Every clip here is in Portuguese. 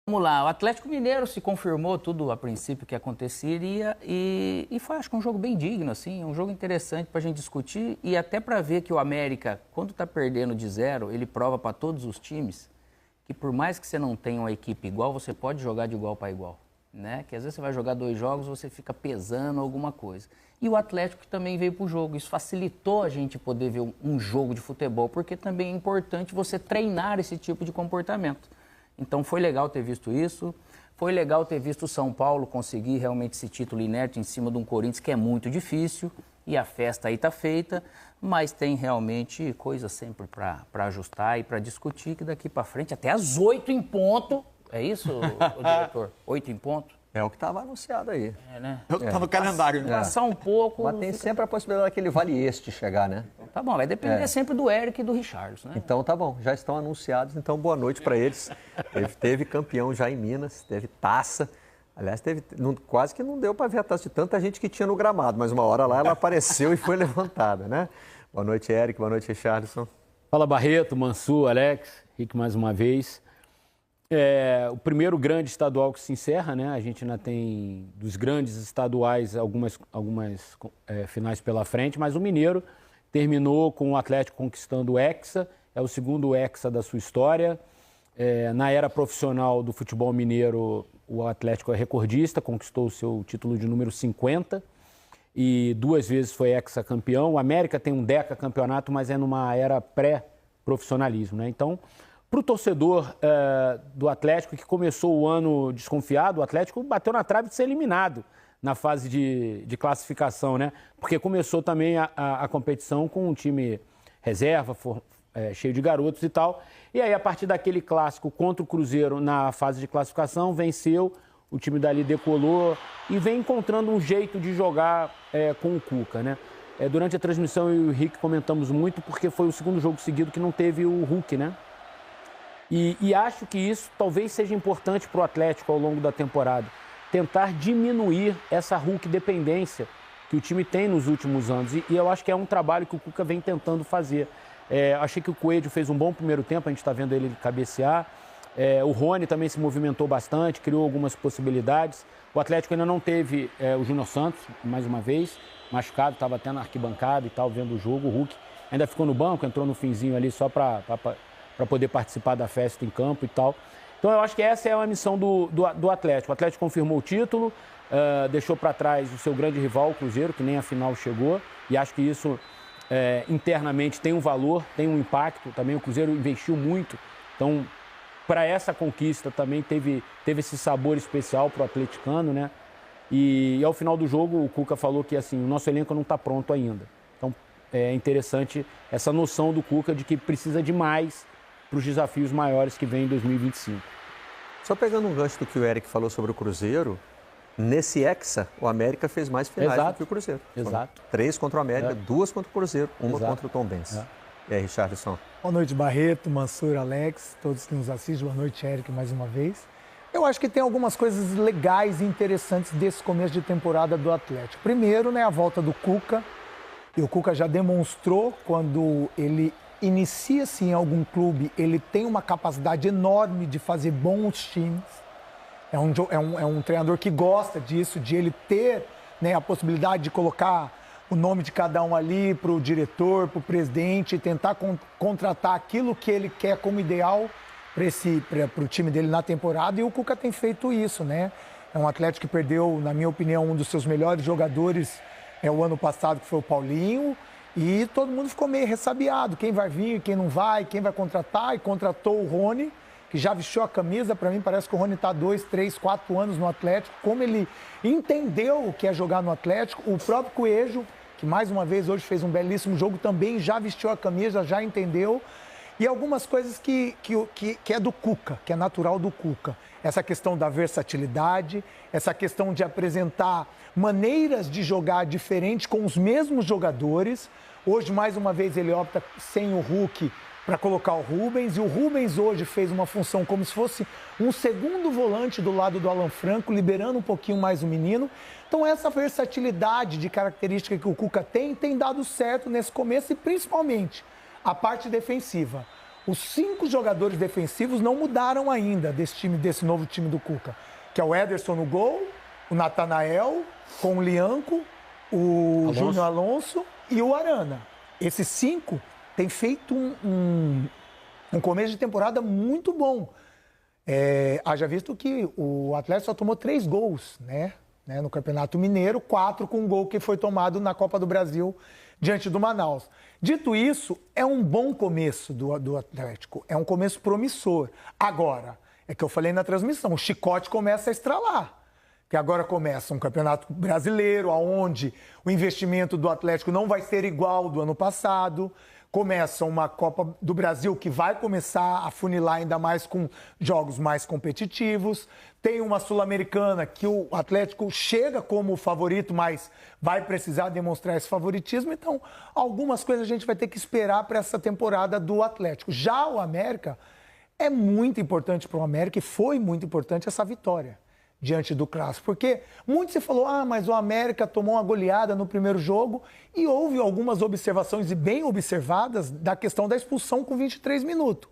Vamos lá, o Atlético Mineiro se confirmou tudo a princípio que aconteceria e foi, acho que um jogo bem digno, assim, um jogo interessante para a gente discutir e até para ver que o América, quando está perdendo de 0, ele prova para todos os times que por mais que você não tenha uma equipe igual, você pode jogar de igual para igual, né? Que às vezes você vai jogar 2 jogos, você fica pesando alguma coisa. E o Atlético também veio para o jogo, isso facilitou a gente poder ver um jogo de futebol, porque também é importante você treinar esse tipo de comportamento. Então foi legal ter visto isso, foi legal ter visto o São Paulo conseguir realmente esse título inerte em cima de um Corinthians que é muito difícil e a festa aí está feita, mas tem realmente coisa sempre para ajustar e para discutir que daqui para frente, até às 8 em ponto, é isso, o diretor? 8 em ponto? É o que estava anunciado aí. É, né? É o que está no calendário. Passar um pouco... Mas tem sempre a possibilidade daquele vale este chegar, né? Tá bom, vai depender sempre do Eric e do Richarlison, né? Então tá bom, já estão anunciados, então boa noite para eles. Teve campeão já em Minas, teve taça. Aliás, quase que não deu para ver a taça de tanta gente que tinha no gramado, mas uma hora lá ela apareceu e foi levantada, né? Boa noite, Eric, boa noite, Richarlison. Fala, Barreto, Mansur, Alex, Rick mais uma vez. O primeiro grande estadual que se encerra, né? A gente ainda tem dos grandes estaduais algumas finais pela frente, mas o Mineiro terminou com o Atlético conquistando o Hexa, é o segundo Hexa da sua história. Na era profissional do futebol mineiro, o Atlético é recordista, conquistou o seu título de número 50 e 2 vezes foi hexacampeão. O América tem um decacampeonato, mas é numa era pré-profissionalismo, né? Então, para o torcedor do Atlético, que começou o ano desconfiado, o Atlético bateu na trave de ser eliminado na fase de classificação, né? Porque começou também a competição com um time reserva, cheio de garotos e tal. E aí, a partir daquele clássico contra o Cruzeiro na fase de classificação, venceu, o time dali decolou e vem encontrando um jeito de jogar com o Cuca, né? Durante a transmissão, eu e o Rick comentamos muito, porque foi o segundo jogo seguido que não teve o Hulk, né? E acho que isso talvez seja importante para o Atlético ao longo da temporada. Tentar diminuir essa Hulk dependência que o time tem nos últimos anos. E eu acho que é um trabalho que o Cuca vem tentando fazer. Achei que o Coelho fez um bom primeiro tempo, a gente está vendo ele cabecear. O Rony também se movimentou bastante, criou algumas possibilidades. O Atlético ainda não teve o Júnior Santos, mais uma vez, machucado, estava até na arquibancada e tal, vendo o jogo. O Hulk ainda ficou no banco, entrou no finzinho ali só para poder participar da festa em campo e tal. Então eu acho que essa é a missão do Atlético. O Atlético confirmou o título, deixou para trás o seu grande rival, o Cruzeiro, que nem a final chegou, e acho que isso internamente tem um valor, tem um impacto. Também o Cruzeiro investiu muito, então para essa conquista também teve esse sabor especial para o atleticano, né? E ao final do jogo o Cuca falou que assim, o nosso elenco não está pronto ainda. Então é interessante essa noção do Cuca de que precisa de mais para os desafios maiores que vem em 2025. Só pegando um gancho do que o Eric falou sobre o Cruzeiro, nesse Hexa, o América fez mais finais do que o Cruzeiro. Exato. 3 contra o América, 2 contra o Cruzeiro, 1 contra o Tombense. E aí, Richarlison? Boa noite, Barreto, Mansur, Alex, todos que nos assistem. Boa noite, Eric, mais uma vez. Eu acho que tem algumas coisas legais e interessantes desse começo de temporada do Atlético. Primeiro, né, a volta do Cuca. E o Cuca já demonstrou quando ele inicia-se em algum clube, ele tem uma capacidade enorme de fazer bons times. É um treinador que gosta disso, de ele ter, né, a possibilidade de colocar o nome de cada um ali para o diretor, para o presidente, e tentar contratar aquilo que ele quer como ideal para o time dele na temporada. E o Cuca tem feito isso, né? É um Atlético que perdeu, na minha opinião, um dos seus melhores jogadores o ano passado, que foi o Paulinho. E todo mundo ficou meio ressabiado, quem vai vir, quem não vai, quem vai contratar, e contratou o Rony, que já vestiu a camisa. Para mim parece que o Rony está 2, 3, 4 anos no Atlético, como ele entendeu o que é jogar no Atlético. O próprio Coelho, que mais uma vez hoje fez um belíssimo jogo, também já vestiu a camisa, já entendeu. E algumas coisas que é do Cuca, que é natural do Cuca. Essa questão da versatilidade, essa questão de apresentar maneiras de jogar diferentes com os mesmos jogadores. Hoje, mais uma vez, ele opta sem o Hulk para colocar o Rubens. E o Rubens hoje fez uma função como se fosse um segundo volante do lado do Alan Franco, liberando um pouquinho mais o menino. Então, essa versatilidade de característica que o Cuca tem dado certo nesse começo, e principalmente a parte defensiva. Os 5 jogadores defensivos não mudaram ainda desse novo time do Cuca, que é o Ederson no gol, o Natanael com o Lianco, o Júnior Alonso e o Arana. Esses 5 têm feito um começo de temporada muito bom. Haja visto que o Atlético só tomou 3 gols, né, no Campeonato Mineiro, 4 com um gol que foi tomado na Copa do Brasil diante do Manaus. Dito isso, é um bom começo do Atlético, é um começo promissor. Agora, é que eu falei na transmissão, o chicote começa a estralar. Que agora começa um Campeonato Brasileiro, onde o investimento do Atlético não vai ser igual ao do ano passado. Começa uma Copa do Brasil que vai começar a funilar ainda mais com jogos mais competitivos. Tem uma Sul-Americana que o Atlético chega como favorito, mas vai precisar demonstrar esse favoritismo. Então, algumas coisas a gente vai ter que esperar para essa temporada do Atlético. Já o América, é muito importante para o América e foi muito importante essa vitória diante do Clássico, porque muito se falou, mas o América tomou uma goleada no primeiro jogo e houve algumas observações, e bem observadas, da questão da expulsão com 23 minutos.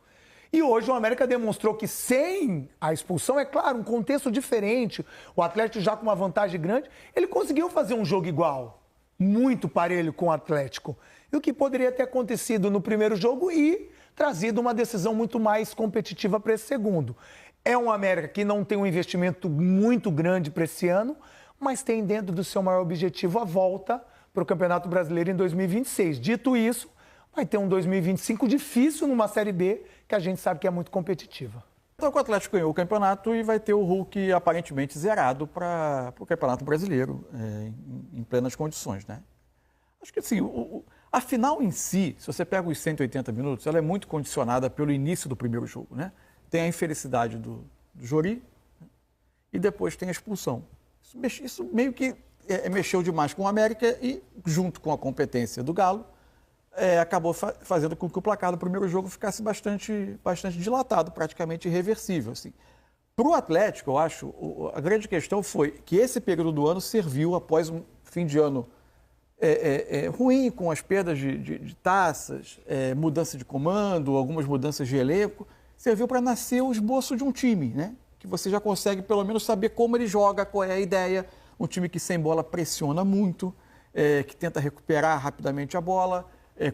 E hoje o América demonstrou que sem a expulsão, é claro, um contexto diferente, o Atlético já com uma vantagem grande, ele conseguiu fazer um jogo igual, muito parelho com o Atlético. E o que poderia ter acontecido no primeiro jogo e trazido uma decisão muito mais competitiva para esse segundo. É um América que não tem um investimento muito grande para esse ano, mas tem dentro do seu maior objetivo a volta para o Campeonato Brasileiro em 2026. Dito isso, vai ter um 2025 difícil numa Série B, que a gente sabe que é muito competitiva. Então o Atlético ganhou o campeonato e vai ter o Hulk aparentemente zerado para o Campeonato Brasileiro, em plenas condições, né? Acho que assim, a final em si, se você pega os 180 minutos, ela é muito condicionada pelo início do primeiro jogo, né? Tem a infelicidade do Jori, né? E depois tem a expulsão. Isso meio que mexeu demais com o América e, junto com a competência do Galo, acabou fazendo com que o placar do primeiro jogo ficasse bastante dilatado, praticamente irreversível. Assim. Para o Atlético, eu acho, a grande questão foi que esse período do ano serviu, após um fim de ano ruim, com as perdas de taças, mudança de comando, algumas mudanças de elenco, serviu para nascer o esboço de um time, né? Que você já consegue pelo menos saber como ele joga, qual é a ideia. Um time que sem bola pressiona muito, que tenta recuperar rapidamente a bola,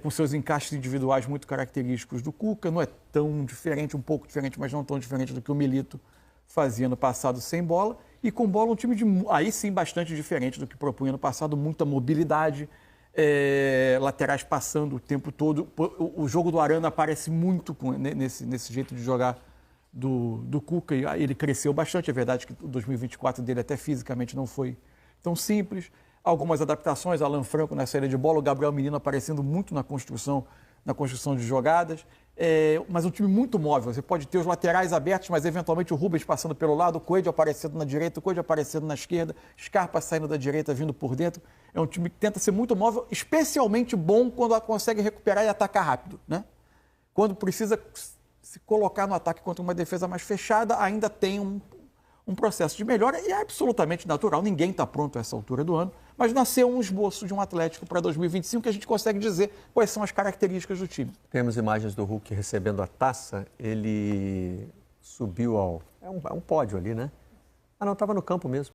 com seus encaixes individuais muito característicos do Cuca. Não é tão diferente, um pouco diferente, mas não tão diferente do que o Milito fazia no passado sem bola. E com bola um time aí sim bastante diferente do que propunha no passado, muita mobilidade, laterais passando o tempo todo. O jogo do Arana aparece muito nesse jeito de jogar do Cuca, e ele cresceu bastante. É verdade que o 2024 dele até fisicamente não foi tão simples. Algumas adaptações, Alan Franco na saída de bola, o Gabriel Menino aparecendo muito na construção de jogadas. Mas um time muito móvel. Você pode ter os laterais abertos, mas eventualmente o Rubens passando pelo lado, o Coelho aparecendo na direita, o Coelho aparecendo na esquerda, Scarpa saindo da direita, vindo por dentro. É um time que tenta ser muito móvel, especialmente bom quando consegue recuperar e atacar rápido, né? Quando precisa se colocar no ataque contra uma defesa mais fechada, ainda tem um processo de melhora, e é absolutamente natural, ninguém está pronto a essa altura do ano, mas nasceu um esboço de um Atlético para 2025 que a gente consegue dizer quais são as características do time. Temos imagens do Hulk recebendo a taça, ele subiu é um pódio ali, né? Não, estava no campo mesmo.